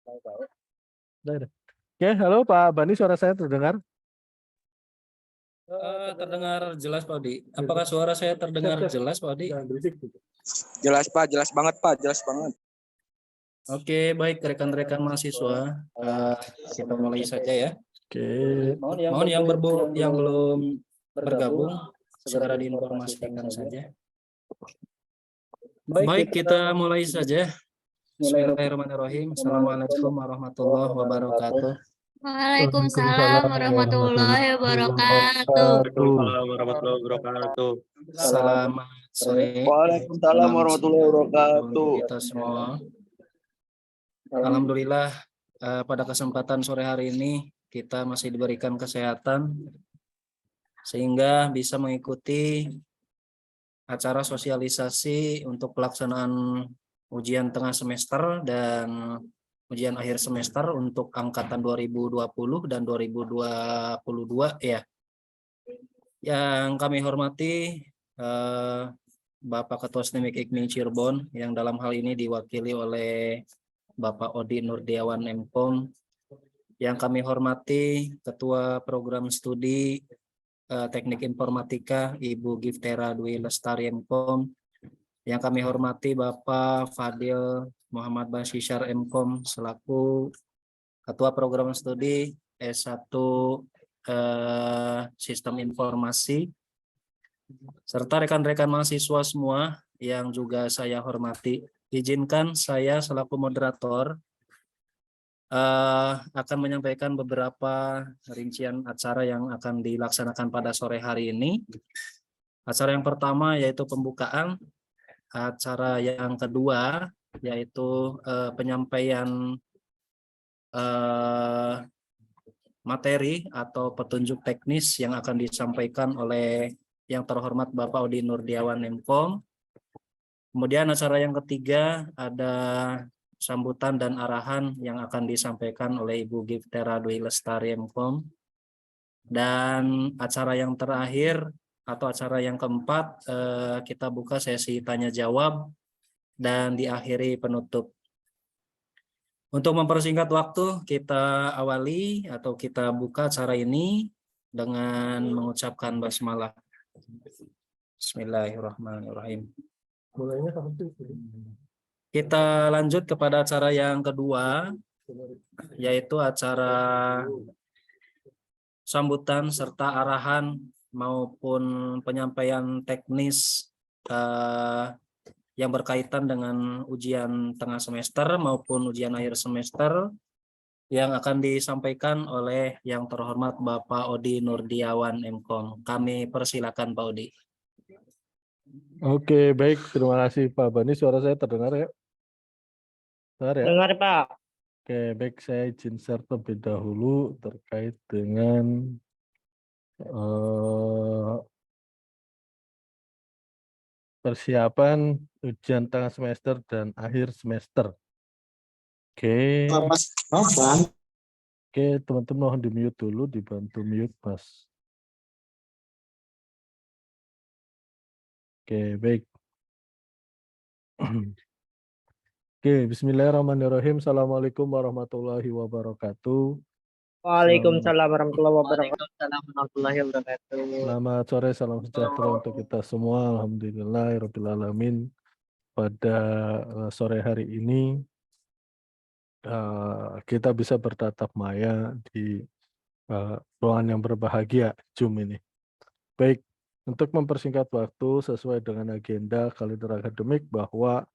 Udah. Oke, halo Pak Bani, suara saya terdengar? Terdengar jelas Pak Odi. Apakah suara saya terdengar jelas Pak Odi? Jelas Pak, jelas banget Pak, jelas banget. Oke, baik rekan-rekan mahasiswa, kita mulai saja ya. Oke. Mohon yang belum bergabung segera diinformasikan saja. Baik, kita mulai saja. Bismillahirrahmanirrahim. Assalamualaikum warahmatullahi wabarakatuh. Waalaikumsalam warahmatullahi wabarakatuh. Waalaikumsalam warahmatullahi wabarakatuh. Selamat sore. Waalaikumsalam warahmatullahi wabarakatuh. Kita semua. Alhamdulillah pada kesempatan sore hari ini kita masih diberikan kesehatan sehingga bisa mengikuti acara sosialisasi untuk pelaksanaan ujian tengah semester dan ujian akhir semester untuk angkatan 2020 dan 2022 ya. Yang kami hormati Bapak Ketua SNEMIK IKMI Cirebon yang dalam hal ini diwakili oleh Bapak Odi Nurdiawan MKOM, yang kami hormati Ketua Program Studi Teknik Informatika Ibu Giftera Dwi Lestari MKOM, yang kami hormati Bapak Fadil Muhammad Basishar MKOM selaku Ketua Program Studi S1 Sistem Informasi, serta rekan-rekan mahasiswa semua yang juga saya hormati. Izinkan saya selaku moderator akan menyampaikan beberapa rincian acara yang akan dilaksanakan pada sore hari ini. Acara yang pertama yaitu pembukaan, acara yang kedua yaitu penyampaian materi atau petunjuk teknis yang akan disampaikan oleh yang terhormat Bapak Odi Nurdiawan MKOM. Kemudian acara yang ketiga ada sambutan dan arahan yang akan disampaikan oleh Ibu Giftera Dwi Lestari MKOM. Dan acara yang terakhir atau acara yang keempat kita buka sesi tanya jawab dan diakhiri penutup. Untuk mempersingkat waktu, kita awali atau kita buka acara ini dengan mengucapkan basmalah. Bismillahirrahmanirrahim. Kita lanjut kepada acara yang kedua, yaitu acara sambutan serta arahan maupun penyampaian teknis yang berkaitan dengan ujian tengah semester maupun ujian akhir semester yang akan disampaikan oleh yang terhormat Bapak Odi Nurdiawan MKOM. Kami persilakan Pak Odi. Oke, baik. Terima kasih Pak Bani. Suara saya terdengar ya? Dengar ya? Dengar Pak. Oke, baik. Saya izin share terlebih dahulu terkait dengan persiapan ujian tengah semester dan akhir semester. Oke. Oke, teman-teman mohon di-mute dulu, dibantu mute, Mas. Oke, baik. Oke, bismillahirrahmanirrahim. Assalamualaikum warahmatullahi wabarakatuh. Waalaikumsalam warahmatullahi wabarakatuh. Selamat sore, salam sejahtera untuk kita semua. Alhamdulillahirrahmanirrahim. Pada sore hari ini kita bisa bertatap maya di ruangan yang berbahagia, Zoom ini. Baik, untuk mempersingkat waktu sesuai dengan agenda kalender akademik bahwa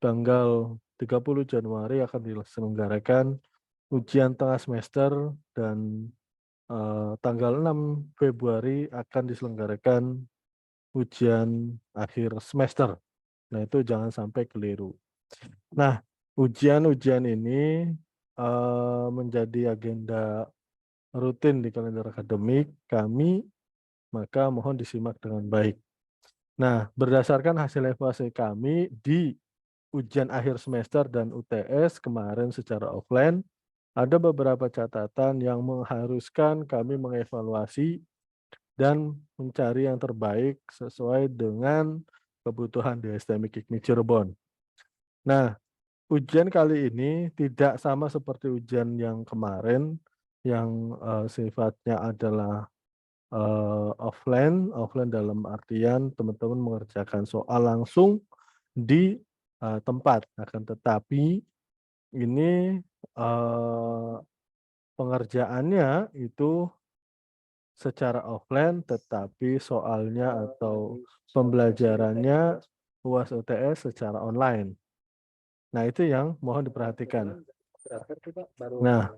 tanggal 30 Januari akan diselenggarakan ujian tengah semester dan tanggal 6 Februari akan diselenggarakan ujian akhir semester. Nah, itu jangan sampai keliru. Nah, ujian-ujian ini menjadi agenda rutin di kalender akademik kami, maka mohon disimak dengan baik. Nah, berdasarkan hasil evaluasi kami di ujian akhir semester dan UTS kemarin secara offline, ada beberapa catatan yang mengharuskan kami mengevaluasi dan mencari yang terbaik sesuai dengan kebutuhan di STMIK IKMI Cirebon. Nah, ujian kali ini tidak sama seperti ujian yang kemarin yang sifatnya adalah offline. Offline dalam artian teman-teman mengerjakan soal langsung di tempat. Akan tetapi ini pengerjaannya itu secara offline, tetapi soalnya atau pembelajarannya UAS UTS secara online. Nah, itu yang mohon diperhatikan. Nah,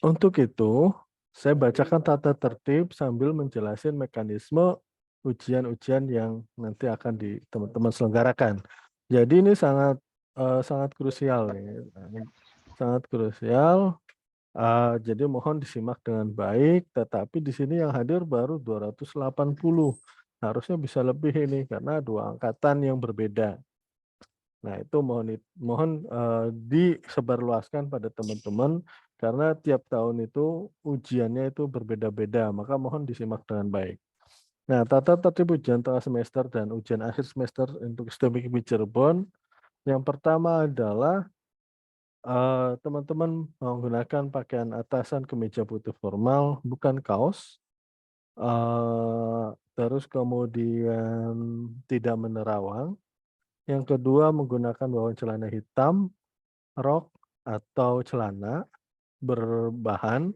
untuk itu saya bacakan tata tertib sambil menjelaskan mekanisme ujian-ujian yang nanti akan teman-teman selenggarakan. Jadi ini sangat sangat krusial nih. Sangat krusial. Jadi mohon disimak dengan baik, tetapi di sini yang hadir baru 280. Harusnya bisa lebih ini karena dua angkatan yang berbeda. Nah, itu mohon disebarluaskan pada teman-teman karena tiap tahun itu ujiannya itu berbeda-beda, maka mohon disimak dengan baik. Nah, tata tertib ujian tengah semester dan ujian akhir semester untuk STM IPB Cirebon. Yang pertama adalah teman-teman menggunakan pakaian atasan kemeja putih formal, bukan kaos. Terus kemudian tidak menerawang. Yang kedua menggunakan bahan celana hitam, rok atau celana berbahan.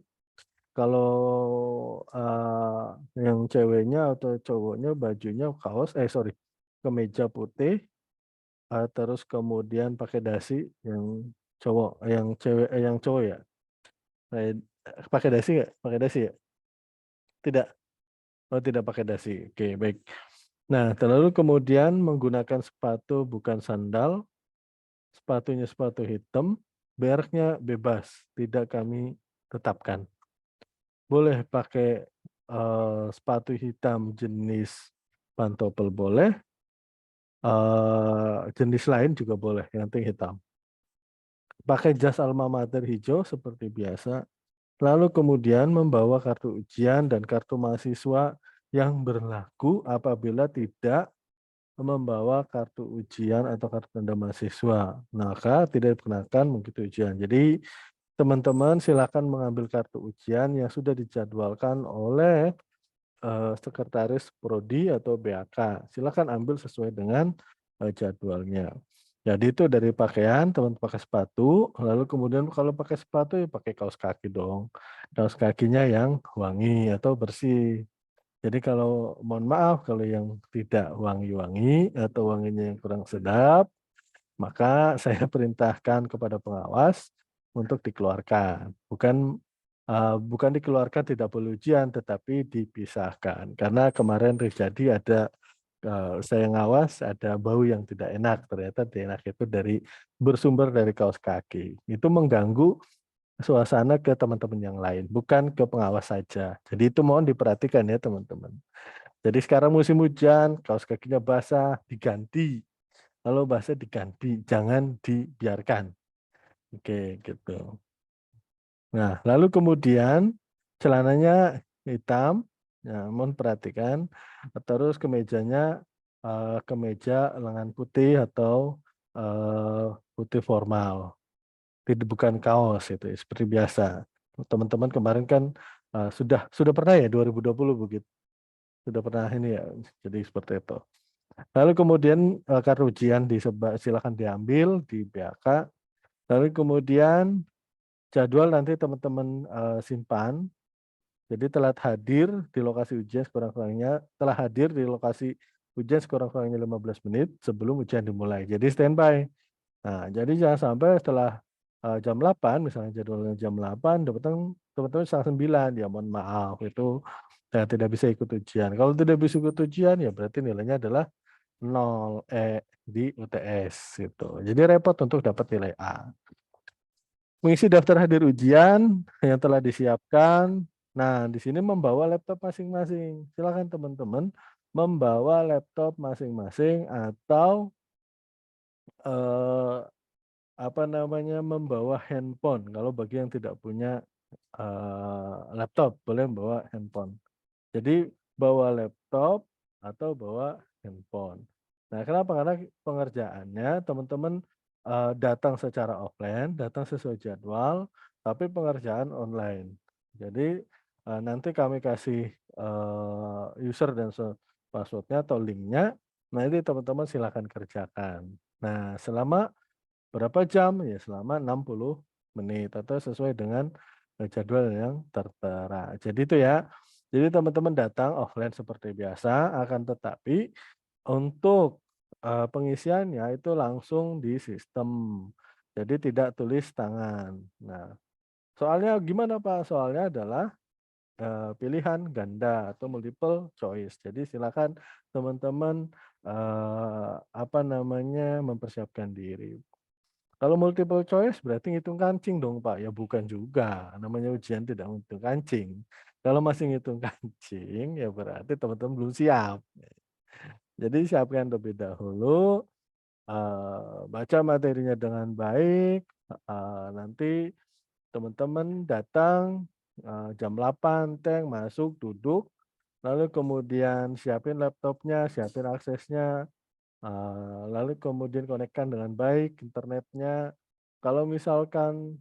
Kalau yang ceweknya atau cowoknya bajunya kemeja putih, terus kemudian pakai dasi yang cowok, yang cewek, yang cowok ya. Pakai dasi nggak? Pakai dasi ya? Tidak. Oh, tidak pakai dasi. Oke, baik. Nah, lalu kemudian menggunakan sepatu bukan sandal, sepatunya sepatu hitam, mereknya bebas, tidak kami tetapkan. Boleh pakai sepatu hitam jenis pantopel boleh, jenis lain juga boleh, yang penting hitam. Pakai jas alma mater hijau seperti biasa. Lalu kemudian membawa kartu ujian dan kartu mahasiswa yang berlaku apabila tidak membawa kartu ujian atau kartu tanda mahasiswa. Maka tidak dikenakan mengikuti ujian. Jadi teman-teman silakan mengambil kartu ujian yang sudah dijadwalkan oleh sekretaris prodi atau BAK. Silakan ambil sesuai dengan jadwalnya. Jadi itu dari pakaian, teman pakai sepatu, lalu kemudian kalau pakai sepatu ya pakai kaos kaki dong. Kaos kakinya yang wangi atau bersih. Jadi kalau mohon maaf kalau yang tidak wangi-wangi atau wanginya yang kurang sedap, maka saya perintahkan kepada pengawas untuk dikeluarkan. Bukan dikeluarkan tidak boleh ujian, tetapi dipisahkan. Karena kemarin terjadi ada saya ngawas ada bau yang tidak enak. Ternyata tidak enak itu bersumber dari kaos kaki. Itu mengganggu suasana ke teman-teman yang lain, bukan ke pengawas saja. Jadi itu mohon diperhatikan ya teman-teman. Jadi sekarang musim hujan, kaos kakinya basah, diganti. Kalau basah diganti, jangan dibiarkan. Oke, gitu. Nah, lalu kemudian celananya hitam, ya, mohon perhatikan. Terus kemejanya kemeja lengan putih atau putih formal. Tidak, bukan kaos itu ya, seperti biasa. Teman-teman kemarin kan sudah pernah ya 2020 begitu. Sudah pernah ini ya. Jadi seperti itu. Lalu kemudian kartu ujian silakan diambil di BAK. Lalu kemudian jadwal nanti teman-teman simpan. Jadi telat hadir di lokasi ujian sekurang-kurangnya, telah hadir di lokasi ujian sekurang-kurangnya 15 menit sebelum ujian dimulai. Jadi standby. Nah, jadi jangan sampai setelah jam 8, misalnya jadwalnya jam 8, teman-teman setengah 9, ya mohon maaf, itu saya tidak bisa ikut ujian. Kalau tidak bisa ikut ujian, ya berarti nilainya adalah 0 di UTS. Gitu. Jadi repot untuk dapat nilai A. Mengisi daftar hadir ujian yang telah disiapkan. Nah, di sini membawa laptop masing-masing. Silakan teman-teman membawa laptop masing-masing atau membawa handphone. Kalau bagi yang tidak punya laptop, boleh membawa handphone. Jadi bawa laptop atau bawa handphone. Nah, kenapa? Karena pengerjaannya teman-teman datang secara offline, datang sesuai jadwal, tapi pengerjaan online. Jadi nanti kami kasih user dan passwordnya atau linknya. Nah, ini teman-teman silakan kerjakan. Nah, selama berapa jam? Ya selama 60 menit atau sesuai dengan jadwal yang tertera. Jadi itu ya. Jadi teman-teman datang offline seperti biasa, akan tetapi untuk pengisiannya itu langsung di sistem. Jadi tidak tulis tangan. Nah, soalnya gimana Pak? Soalnya adalah pilihan ganda atau multiple choice. Jadi silakan teman-teman apa namanya mempersiapkan diri. Kalau multiple choice berarti ngitung kancing dong Pak? Ya bukan juga, namanya ujian tidak ngitung kancing. Kalau masih ngitung kancing ya berarti teman-teman belum siap. Jadi siapkan terlebih dahulu, baca materinya dengan baik, nanti teman-teman datang jam 8 teng masuk duduk, lalu kemudian siapin laptopnya, siapin aksesnya, lalu kemudian konekkan dengan baik internetnya. Kalau misalkan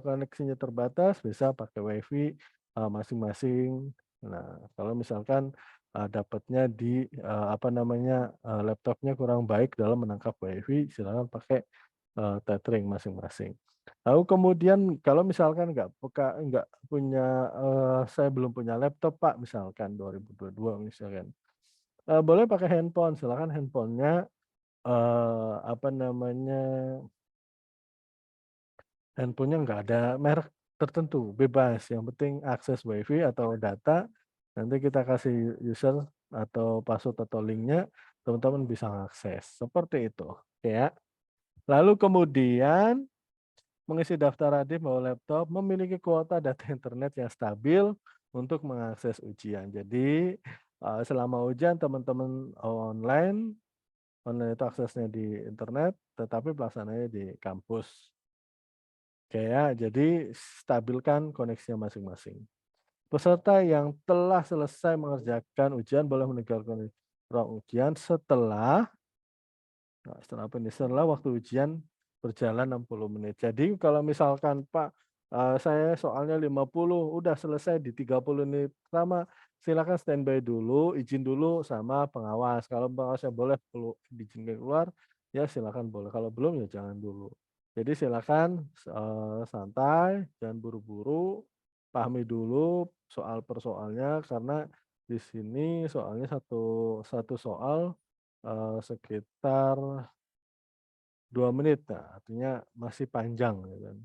koneksinya terbatas bisa pakai WiFi masing-masing. Nah, kalau misalkan dapatnya di apa namanya laptopnya kurang baik dalam menangkap WiFi, silakan pakai tethering masing-masing. Lalu kemudian kalau misalkan nggak punya saya belum punya laptop Pak, misalkan 2022 misalkan. Boleh pakai handphone, silakan handphonenya apa namanya, handphonenya nggak ada merek tertentu, bebas, yang penting akses WiFi atau data, nanti kita kasih user atau password atau linknya, teman-teman bisa mengakses, seperti itu, ya. Lalu kemudian mengisi daftar adik bawa laptop, memiliki kuota data internet yang stabil untuk mengakses ujian. Jadi selama ujian teman-teman online, online itu aksesnya di internet, tetapi pelaksanaannya di kampus. Oke ya, jadi stabilkan koneksinya masing-masing. Peserta yang telah selesai mengerjakan ujian boleh meninggalkan ruang ujian setelah setelah apa nih? Setelah waktu ujian berjalan 60 menit. Jadi kalau misalkan Pak, saya soalnya 50, udah selesai di 30 menit pertama, silakan standby dulu, izin dulu sama pengawas. Kalau pengawasnya boleh perlu diizinkan keluar, ya silakan boleh. Kalau belum ya jangan dulu. Jadi silakan santai, jangan buru-buru, pahami dulu soal persoalnya karena di sini soalnya satu soal sekitar 2 menit, nah artinya masih panjang gitu kan.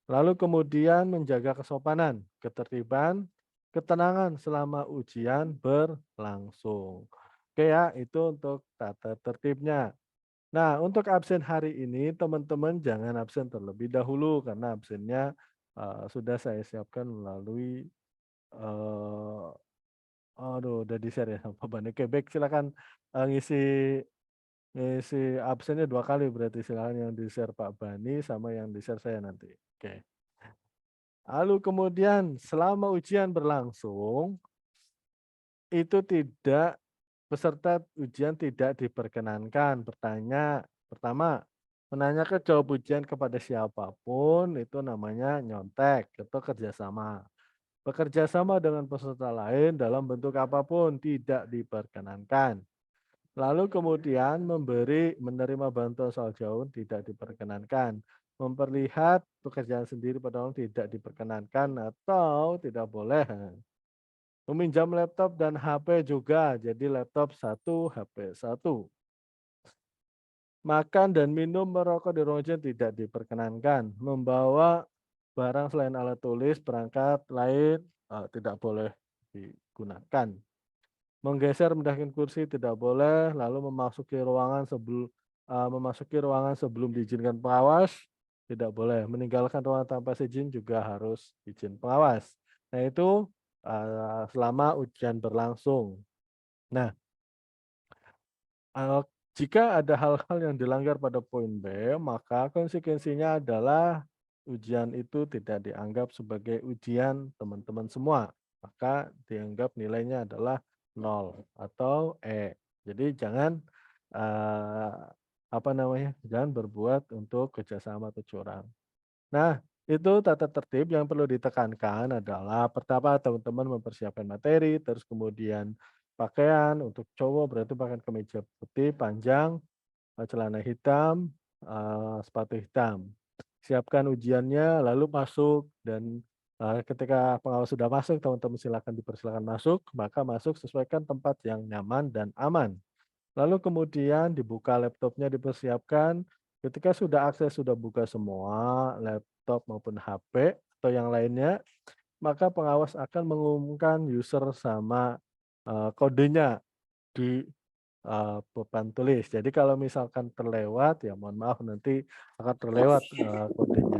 Lalu kemudian menjaga kesopanan, ketertiban, ketenangan selama ujian berlangsung. Oke ya, itu untuk tata tertibnya. Nah, untuk absen hari ini teman-teman jangan absen terlebih dahulu karena absennya sudah saya siapkan melalui eh, aduh udah di-share ya sama Pak Bani. Oke, baik silakan ngisi ngisi absennya 2 kali berarti silakan yang di-share Pak Bani sama yang di-share saya nanti. Oke. Lalu kemudian selama ujian berlangsung, itu tidak peserta ujian tidak diperkenankan bertanya. Pertama, menanyakan jawab ujian kepada siapapun itu namanya nyontek atau kerjasama. Bekerja sama dengan peserta lain dalam bentuk apapun tidak diperkenankan. Lalu kemudian menerima bantuan soal jauh tidak diperkenankan. Memperlihat pekerjaan sendiri pada orang tidak diperkenankan atau tidak boleh. Meminjam laptop dan HP juga, jadi laptop 1, HP 1. Makan dan minum merokok di ruang ujian tidak diperkenankan. Membawa barang selain alat tulis, perangkat lain tidak boleh digunakan. Menggeser mendahkan kursi tidak boleh, lalu memasuki ruangan sebelum diizinkan pengawas tidak boleh. Meninggalkan ruangan tanpa izin juga harus izin pengawas. Nah, itu selama ujian berlangsung. Nah, jika ada hal-hal yang dilanggar pada poin B, maka konsekuensinya adalah ujian itu tidak dianggap sebagai ujian teman-teman semua. Maka dianggap nilainya adalah 0 atau E. Jadi jangan eh, apa namanya, jangan berbuat untuk kerjasama atau curang. Nah, itu tata tertib yang perlu ditekankan adalah pertama teman-teman mempersiapkan materi, terus kemudian pakaian untuk cowok berarti pakai kemeja putih panjang, celana hitam, sepatu hitam. Siapkan ujiannya lalu masuk dan ketika pengawas sudah masuk teman-teman silakan dipersilakan masuk, maka masuk sesuaikan tempat yang nyaman dan aman. Lalu kemudian dibuka laptopnya dipersiapkan, ketika sudah akses sudah buka semua, laptop maupun HP atau yang lainnya, maka pengawas akan mengumumkan user sama, kodenya di, papan tulis. Jadi kalau misalkan terlewat, ya mohon maaf nanti akan terlewat, kodenya.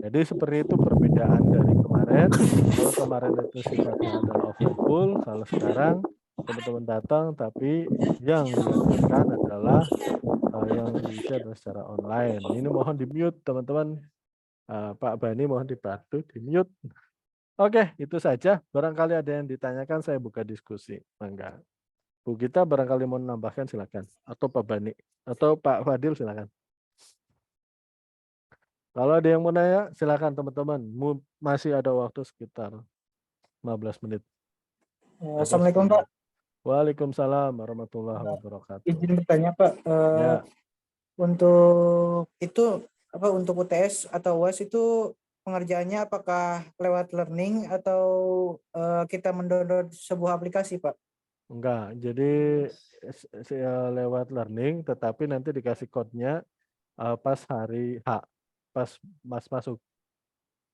Jadi seperti itu perbedaan dari kemarin. Kalau kemarin itu sifatnya adalah offline full, kalau sekarang teman-teman datang tapi yang dilakukan adalah yang diisi adalah secara online. Ini mohon di-mute teman-teman. Pak Bani mohon dibantu di-mute. Oke, itu saja. Barangkali ada yang ditanyakan saya buka diskusi. Mangga. Bu Gita barangkali mau menambahkan silakan. Atau Pak Bani atau Pak Fadil silakan. Kalau ada yang mau nanya, silakan teman-teman. Masih ada waktu sekitar 15 menit. Assalamualaikum Pak. Waalaikumsalam warahmatullahi wabarakatuh. Izin bertanya Pak. Ya, Untuk itu untuk UTS atau UAS itu pengerjaannya apakah lewat learning atau kita mendownload sebuah aplikasi Pak? enggak. Jadi lewat learning, tetapi nanti dikasih code-nya pas hari H, pas Mas masuk.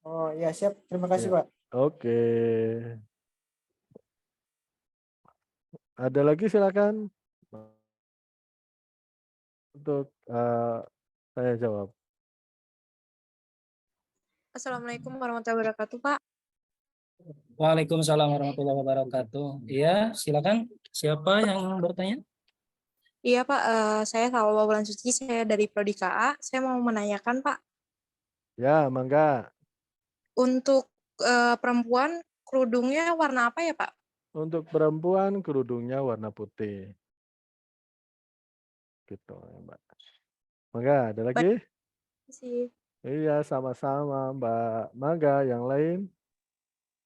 Oh ya siap. Terima kasih Ya. Pak. Oke. Ada lagi silakan. Untuk saya jawab. Assalamualaikum warahmatullahi wabarakatuh, Pak. Waalaikumsalam warahmatullahi wabarakatuh. Iya, silakan. Siapa yang bertanya? Iya, Pak. Saya Salwa Wulan Suci, saya dari Prodi KA. Saya mau menanyakan, Pak, Ya, mangga. untuk perempuan kerudungnya warna apa ya, Pak? Untuk perempuan kerudungnya warna putih. Gitu ya, Mbak. Mangga, ada lagi? Sih. Iya, sama-sama, Mbak. Mangga, yang lain?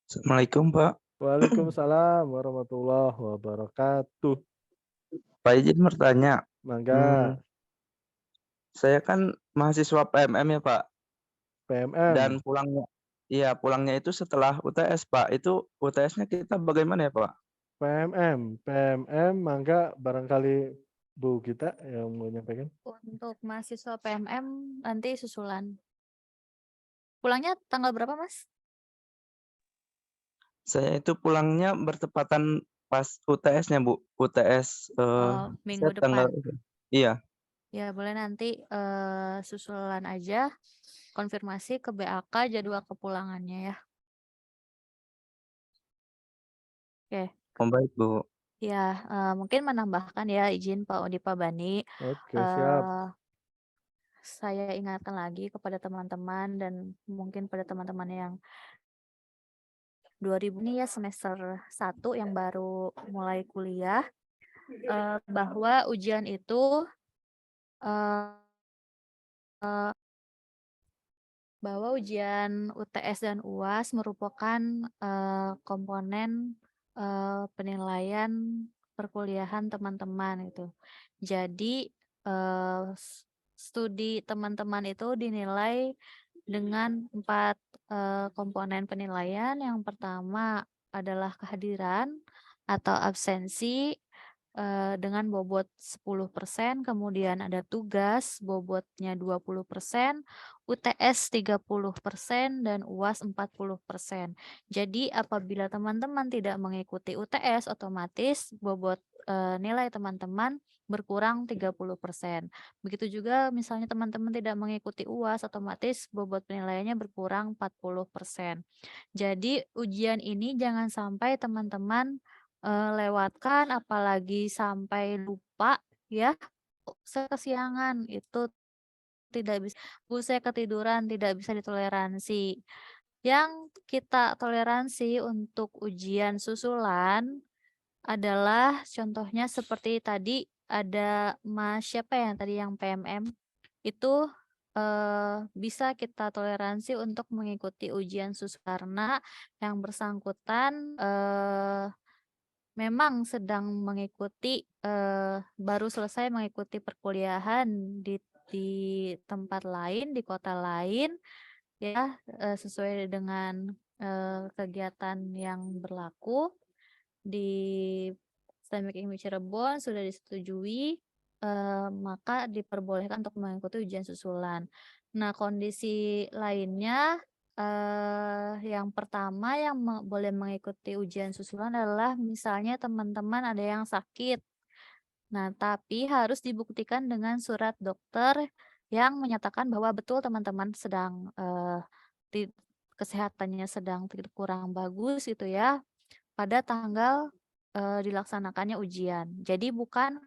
Assalamualaikum Pak. Waalaikumsalam warahmatullahi wabarakatuh. Pak izin bertanya. Mangga, Saya kan mahasiswa PMM ya Pak. PMM. Dan pulangnya itu setelah UTS Pak. Itu UTS-nya kita bagaimana ya Pak? PMM, mangga barangkali Bu Gita yang mau nyampaikan. Untuk mahasiswa PMM nanti susulan. Pulangnya tanggal berapa, Mas? Saya itu pulangnya bertepatan pas UTS-nya Bu. UTS Minggu saya tanggal depan. iya. Ya, boleh nanti susulan aja, konfirmasi ke BAK jadwal kepulangannya ya. Oke. Oh, baik Bu. Ya, mungkin menambahkan ya, izin Pak Bani. Oke, siap. Saya ingatkan lagi kepada teman-teman dan mungkin pada teman-teman yang 2000 ini ya semester 1 yang baru mulai kuliah, bahwa ujian itu bahwa ujian UTS dan UAS merupakan komponen penilaian perkuliahan teman-teman itu. Jadi studi teman-teman itu dinilai dengan 4 komponen penilaian. Yang pertama adalah kehadiran atau absensi dengan bobot 10%, kemudian ada tugas bobotnya 20%, UTS 30%, dan UAS 40%. Jadi apabila teman-teman tidak mengikuti UTS, otomatis bobot nilai teman-teman berkurang 30%. Begitu juga misalnya teman-teman tidak mengikuti UAS, otomatis bobot penilaiannya berkurang 40%. Jadi ujian ini jangan sampai teman-teman lewatkan, apalagi sampai lupa ya. Saya kesiangan, itu tidak bisa. Bu, saya ketiduran, tidak bisa ditoleransi. Yang kita toleransi untuk ujian susulan adalah contohnya seperti tadi ada Mas siapa yang tadi yang PMM itu bisa kita toleransi untuk mengikuti ujian karena yang bersangkutan memang sedang mengikuti baru selesai mengikuti perkuliahan di tempat lain, di kota lain ya sesuai dengan kegiatan yang berlaku di STMIK IMI Cirebon sudah disetujui, maka diperbolehkan untuk mengikuti ujian susulan. Nah, kondisi lainnya yang pertama yang boleh mengikuti ujian susulan adalah misalnya teman-teman ada yang sakit. Nah, tapi harus dibuktikan dengan surat dokter yang menyatakan bahwa betul teman-teman sedang kesehatannya sedang kurang bagus gitu ya pada tanggal dilaksanakannya ujian. Jadi bukan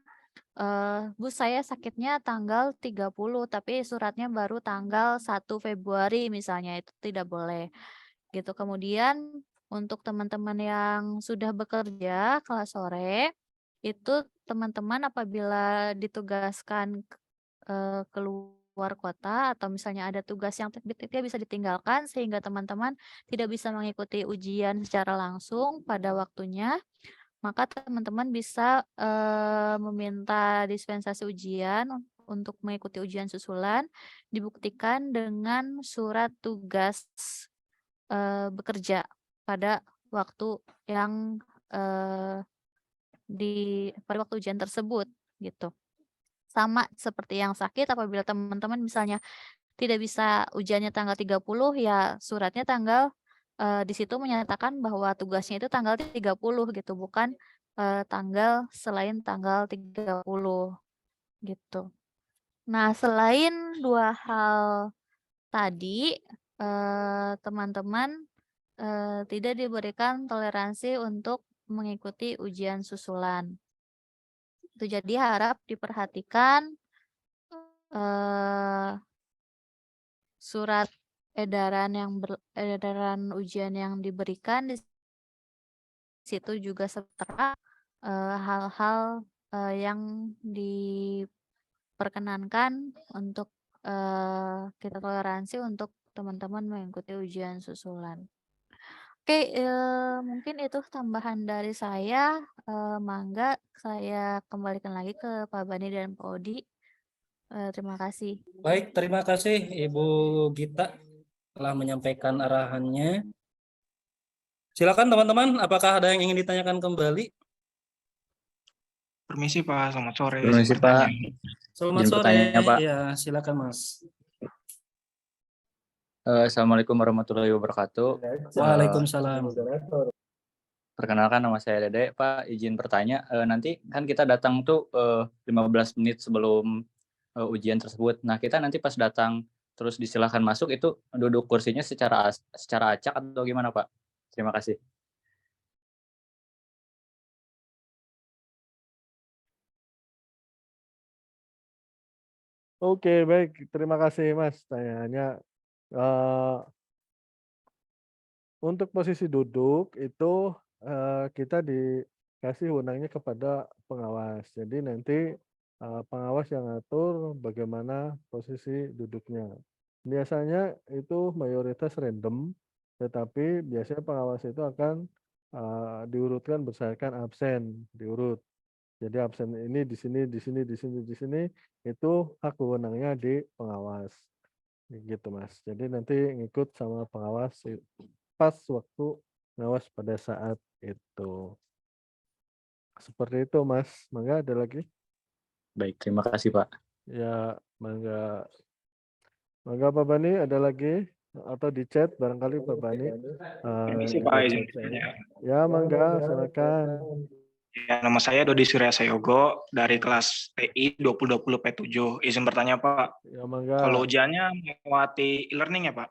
Bu saya sakitnya tanggal 30 tapi suratnya baru tanggal 1 Februari misalnya itu tidak boleh gitu. Kemudian untuk teman-teman yang sudah bekerja kelas sore itu teman-teman apabila ditugaskan keluar kota atau misalnya ada tugas yang terbitnya bisa ditinggalkan sehingga teman-teman tidak bisa mengikuti ujian secara langsung pada waktunya, maka teman-teman bisa meminta dispensasi ujian untuk mengikuti ujian susulan dibuktikan dengan surat tugas bekerja pada waktu yang pada waktu ujian tersebut gitu. Sama seperti yang sakit apabila teman-teman misalnya tidak bisa ujiannya tanggal 30 ya suratnya tanggal di situ menyatakan bahwa tugasnya itu tanggal 30 gitu bukan tanggal selain tanggal 30 gitu. Nah, selain dua hal tadi teman-teman tidak diberikan toleransi untuk mengikuti ujian susulan. Itu jadi harap diperhatikan surat edaran ujian yang diberikan di situ juga setara hal-hal yang diperkenankan untuk kita toleransi untuk teman-teman mengikuti ujian susulan. Oke, mungkin itu tambahan dari saya. Mangga saya kembalikan lagi ke Pak Bani dan Pak Odi. Terima kasih. Baik, terima kasih Ibu Gita telah menyampaikan arahannya. Silakan teman-teman, apakah ada yang ingin ditanyakan kembali? Permisi Pak, selamat sore. Permisi Pak, Selamat izin sore. bertanya Pak. Ya, silakan Mas. Assalamualaikum warahmatullahi wabarakatuh. Waalaikumsalam. Perkenalkan nama saya Dede Pak, izin bertanya. Nanti kan kita datang tuh 15 menit sebelum ujian tersebut. Nah kita nanti pas datang terus disilahkan masuk itu duduk kursinya secara acak atau gimana Pak? Terima kasih. Oke, baik. Terima kasih Mas. Tanyanya untuk posisi duduk itu kita dikasih wewenangnya kepada pengawas. Jadi nanti pengawas yang ngatur bagaimana posisi duduknya. Biasanya itu mayoritas random, tetapi biasanya pengawas itu akan diurutkan berdasarkan absen, diurut. Jadi absen ini di sini, di sini, di sini, di sini itu hak wewenangnya di pengawas. Gitu Mas. Jadi nanti ngikut sama pengawas pas waktu ngawas pada saat itu. Seperti itu Mas. Mangga ada lagi? Baik, terima kasih Pak. Ya, mangga. Mangga Pak Bani ada lagi atau di chat barangkali Pak Bani. Permisi Pak, izin bertanya. Ya, mangga silakan. Ya, nama saya Dodi Surya Sayogo dari kelas TI 2020 P7. Izin bertanya Pak, Ya, mangga. kalau ujiannya melewati e-learning ya Pak?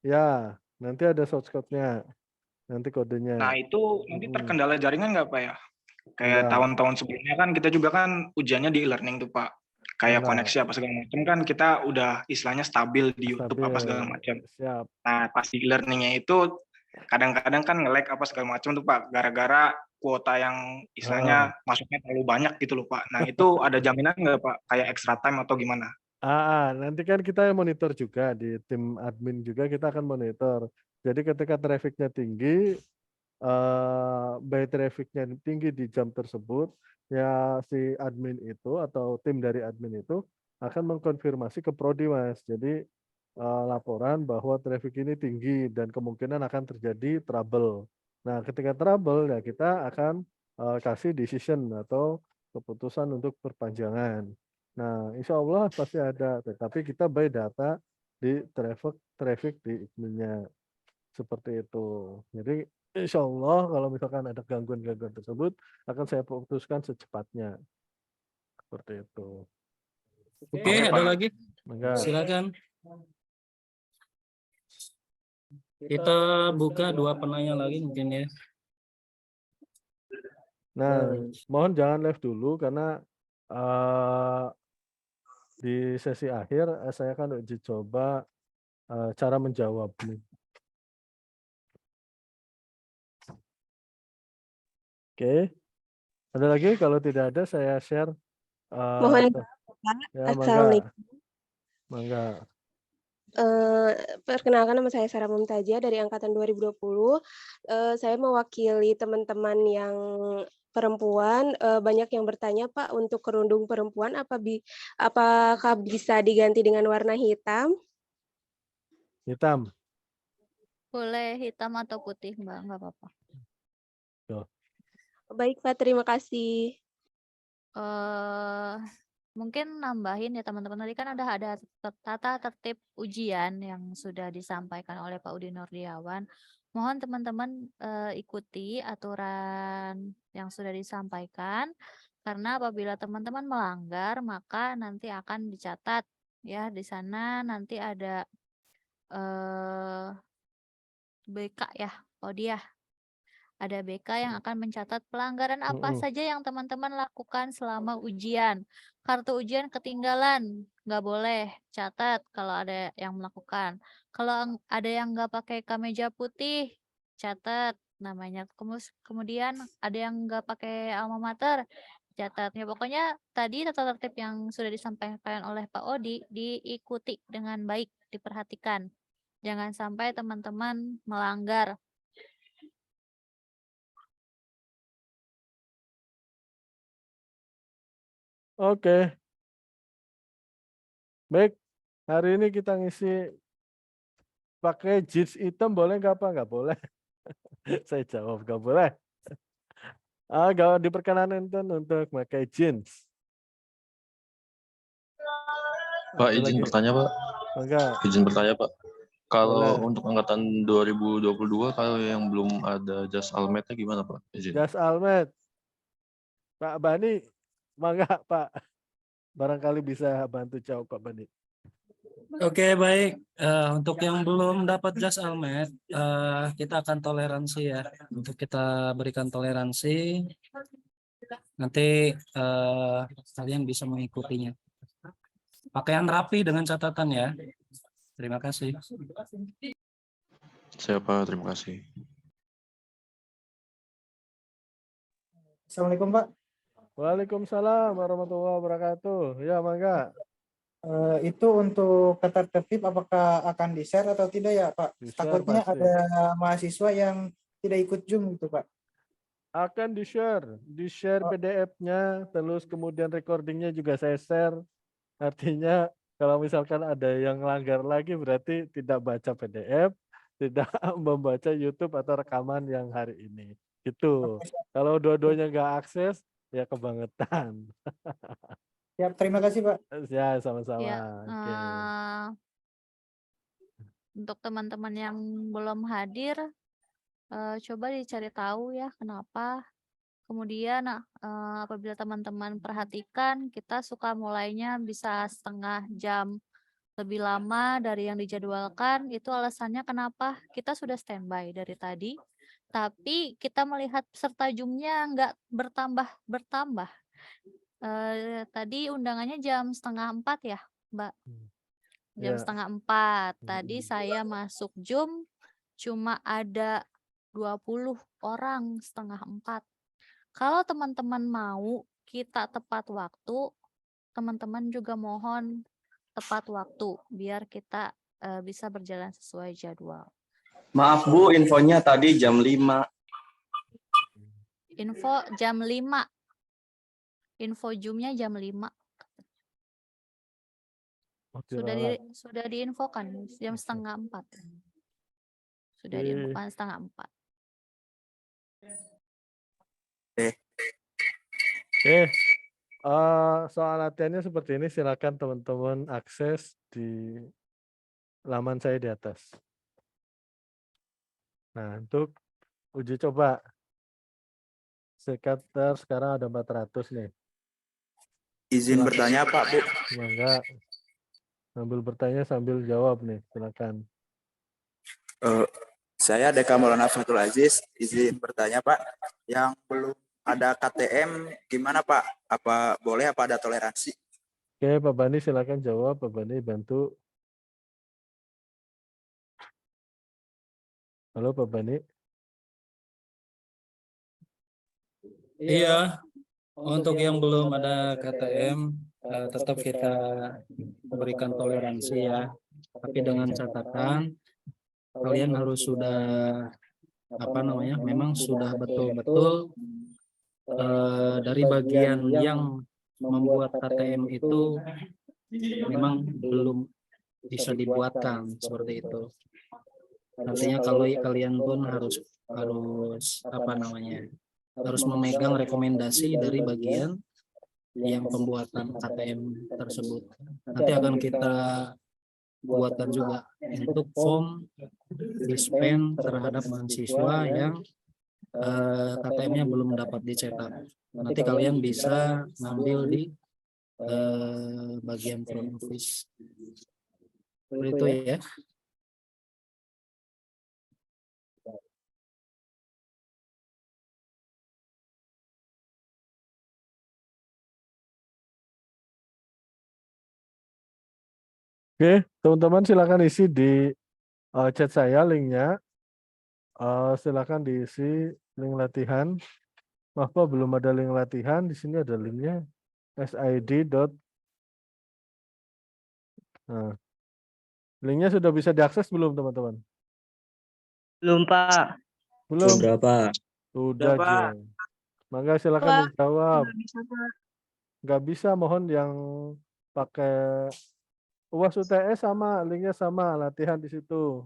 Ya, nanti ada shortcut-nya. Nanti kodenya. Nah itu nanti terkendala jaringan nggak Pak ya? Kayak Enggak. tahun-tahun sebelumnya kan kita juga kan ujiannya di e-learning tuh Pak. Kayak Enggak. koneksi apa segala macam kan kita udah istilahnya stabil di YouTube apa segala macam. Siap. Nah pas di e-learningnya itu kadang-kadang kan nge-lag apa segala macam tuh Pak, gara-gara kuota yang Heeh. istilahnya masuknya terlalu banyak gitu loh Pak. Nah itu ada jaminan nggak Pak, kayak extra time atau gimana? Nanti kan kita monitor juga di tim admin juga kita akan monitor. Jadi ketika trafficnya tinggi, by trafficnya tinggi di jam tersebut, ya si admin itu atau tim dari admin itu akan mengkonfirmasi ke prodi Mas. Jadi laporan bahwa traffic ini tinggi dan kemungkinan akan terjadi trouble. Nah, ketika trouble ya kita akan kasih decision atau keputusan untuk perpanjangan. Nah, insya Allah pasti ada, tetapi kita by data di traffic di adminnya seperti itu. Jadi insya Allah kalau misalkan ada gangguan-gangguan tersebut akan saya putuskan secepatnya seperti itu. Oke, Oke, ada Pak. lagi? Enggak. Silakan. Kita buka 2 penanya lagi mungkin ya. Nah, mohon jangan live dulu karena di sesi akhir saya akan uji coba cara menjawab nih. Oke, ada lagi? Kalau tidak ada saya share. Mohon Ya, mangga, Assalamualaikum. mangga. Perkenalkan nama saya Sarah Mumtajah dari angkatan 2020. Saya mewakili teman-teman yang perempuan. Banyak yang bertanya Pak, untuk kerudung perempuan apakah bisa diganti dengan warna hitam? Hitam. Boleh hitam atau putih, Mbak, nggak apa-apa. Baik Pak, terima kasih. Mungkin nambahin ya teman-teman, tadi kan ada tata tertib ujian yang sudah disampaikan oleh Pak Udin Nurdiawan. Mohon teman-teman ikuti aturan yang sudah disampaikan, karena apabila teman-teman melanggar maka nanti akan dicatat ya. Di sana nanti ada BK ya, Audia. Ada BK yang akan mencatat pelanggaran apa saja yang teman-teman lakukan selama ujian. Kartu ujian ketinggalan, nggak boleh catat kalau ada yang melakukan. Kalau ada yang nggak pakai kemeja putih, catat namanya. Kemudian ada yang nggak pakai alma mater, catatnya. Pokoknya tadi tata tertib yang sudah disampaikan oleh Pak Odi diikuti dengan baik, diperhatikan. Jangan sampai teman-teman melanggar. Oke. Baik, hari ini kita ngisi pakai jeans hitam boleh nggak Pak? Nggak boleh. Saya jawab nggak boleh. Nggak diperkenankan untuk pakai jeans. Pak, izin bertanya Pak. Enggak. Izin bertanya Pak. Kalau Boleh. untuk angkatan 2022 kalau yang belum ada jas almetnya gimana Pak? Izin. Jas almet. Pak Bani, mangga Pak. Barangkali bisa bantu jawab Pak Bani. Oke, baik. Untuk yang belum dapat jas almet, kita akan toleransi ya. Untuk kita berikan toleransi, nanti kalian bisa mengikutinya. Pakaian rapi dengan catatan ya. Terima kasih. Siapa? Terima kasih. Assalamualaikum Pak. Waalaikumsalam warahmatullahi wabarakatuh. Ya, mangga. Itu untuk tata tertib apakah akan di-share atau tidak ya Pak? Di-share Takutnya pasti. ada mahasiswa yang tidak ikut Zoom gitu Pak. Akan di-share PDF-nya, terus kemudian recordingnya juga saya share. Artinya kalau misalkan ada yang langgar lagi berarti tidak baca PDF, tidak membaca YouTube atau rekaman yang hari ini. Gitu. Kalau dua-duanya nggak akses, ya kebangetan. Siap, terima kasih Pak. Ya, sama-sama. Ya, Oke. untuk teman-teman yang belum hadir, coba dicari tahu ya kenapa. Kemudian apabila teman-teman perhatikan, kita suka mulainya bisa setengah jam lebih lama dari yang dijadwalkan. Itu alasannya kenapa kita sudah standby dari tadi, tapi kita melihat peserta Zoom-nya nggak bertambah. Tadi undangannya jam 3:30 ya, Mbak? Jam Ya. 3:30. Tadi saya masuk Zoom cuma ada 20 orang setengah 4. Kalau teman-teman mau kita tepat waktu, teman-teman juga mohon tepat waktu biar kita bisa berjalan sesuai jadwal. Maaf Bu, infonya tadi jam 5. Info jam 5. Info Zoom-nya jam 5. Sudah diinfokan jam setengah 4. Sudah diinfokan setengah 4. Soal latihannya seperti ini, silakan teman-teman akses di laman saya di atas. Nah, untuk uji coba scatter sekarang ada 400 nih. Izin bertanya Pak, Bu. Semoga sambil bertanya sambil jawab nih, silakan. Saya Deka Maulana Fatul Aziz, izin bertanya Pak, yang belum ada KTM gimana Pak? Apa boleh apa ada toleransi? Oke, Pak Bani silakan jawab. Pak Bani bantu. Halo Pak Bani. Iya, untuk yang belum ada KTM tetap kita berikan toleransi ya. Tapi dengan catatan kalian harus sudah memang sudah betul-betul dari bagian yang membuat KTM itu memang belum bisa dibuatkan seperti itu. Artinya kalau kalian pun harus harus memegang rekomendasi dari bagian yang pembuatan KTM tersebut. Nanti akan kita buatkan juga untuk form dispen terhadap mahasiswa yang KTM-nya belum dapat dicetak. Nanti kalian bisa ngambil di bagian front office. Seperti itu ya. Oke, teman-teman silakan isi di chat saya linknya. Silakan diisi link latihan. Maaf Pak, belum ada link latihan. Di sini ada linknya. SID. Nah, linknya sudah bisa diakses belum teman-teman? Belum Pak. Belum? Sudah Pak. Sudah Pak. Maka silakan menjawab. Nggak bisa, mohon yang pakai UAS UTS sama, linknya sama, latihan di situ.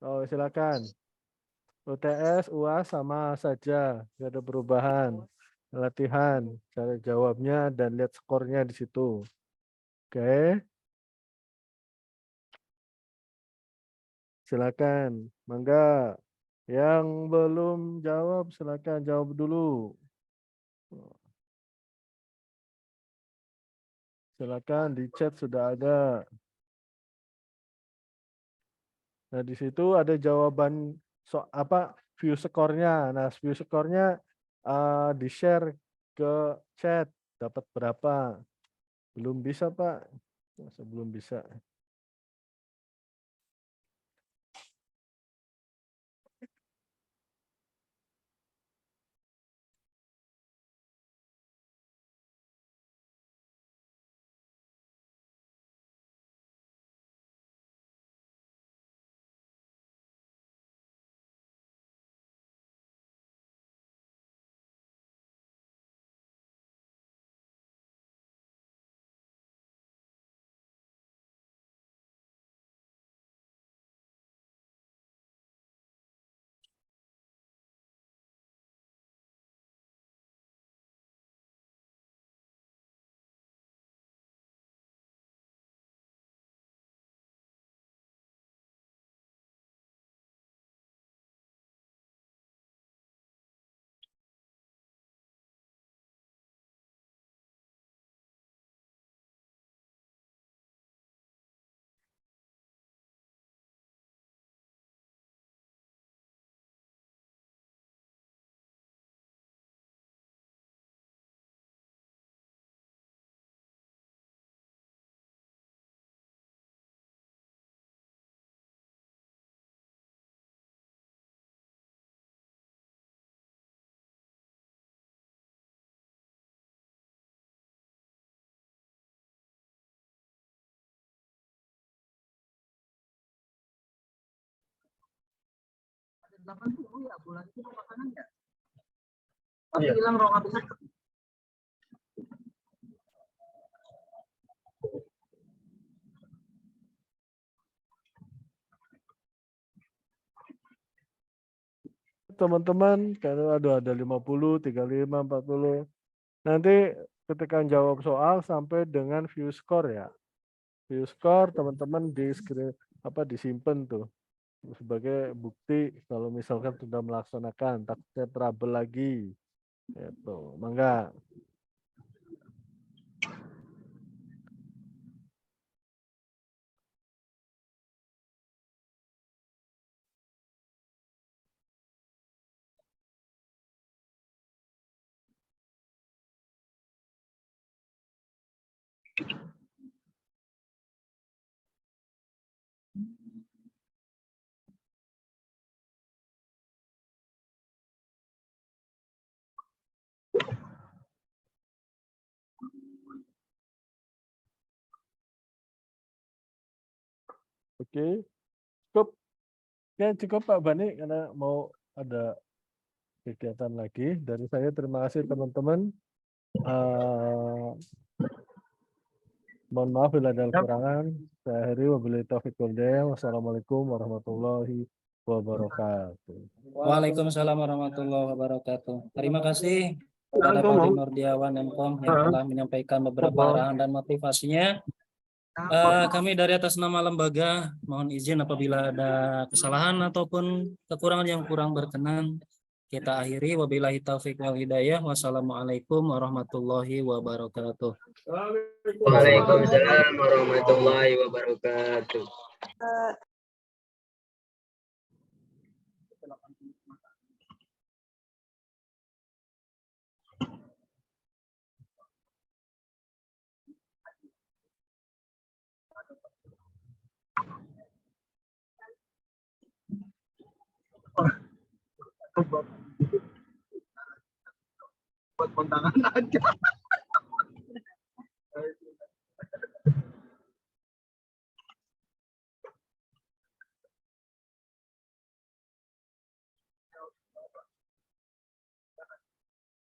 Oh, silakan. UTS, UAS sama saja, nggak ada perubahan. Latihan, cara jawabnya dan lihat skornya di situ. Oke. Silakan, mangga. Yang belum jawab, silakan jawab dulu. Silakan di chat sudah ada. Nah, di situ ada jawaban view skornya. Nah, view skornya di-share ke chat dapat berapa. Belum bisa, Pak. Belum bisa. 80 ya bulan itu makanan ya. Tapi bilang roh habis. Teman-teman, kalau ada 50, 35, 40. Nanti ketika jawab soal sampai dengan view score ya. View score teman-teman di screen disimpan tuh sebagai bukti kalau misalkan sudah melaksanakan, takutnya trouble lagi. Itu, mangga. Oke, cukup. Ya cukup Pak Bani karena mau ada kegiatan lagi. Dari saya terima kasih teman-teman. Mohon maaf bila ada kekurangan. Saya akhiri wabillahi taufiq wal hidayah. Wassalamualaikum warahmatullahi wabarakatuh. Waalaikumsalam warahmatullahi wabarakatuh. Terima kasih kepada Pak Dinurdiawan Menkom yang telah menyampaikan beberapa arahan dan motivasinya. Kami dari atas nama lembaga mohon izin apabila ada kesalahan ataupun kekurangan yang kurang berkenan. Kita akhiri wabillahi taufiq wal hidayah. Wassalamualaikum warahmatullahi wabarakatuh. Waalaikumsalam warahmatullahi wabarakatuh. Buat kondangan aja.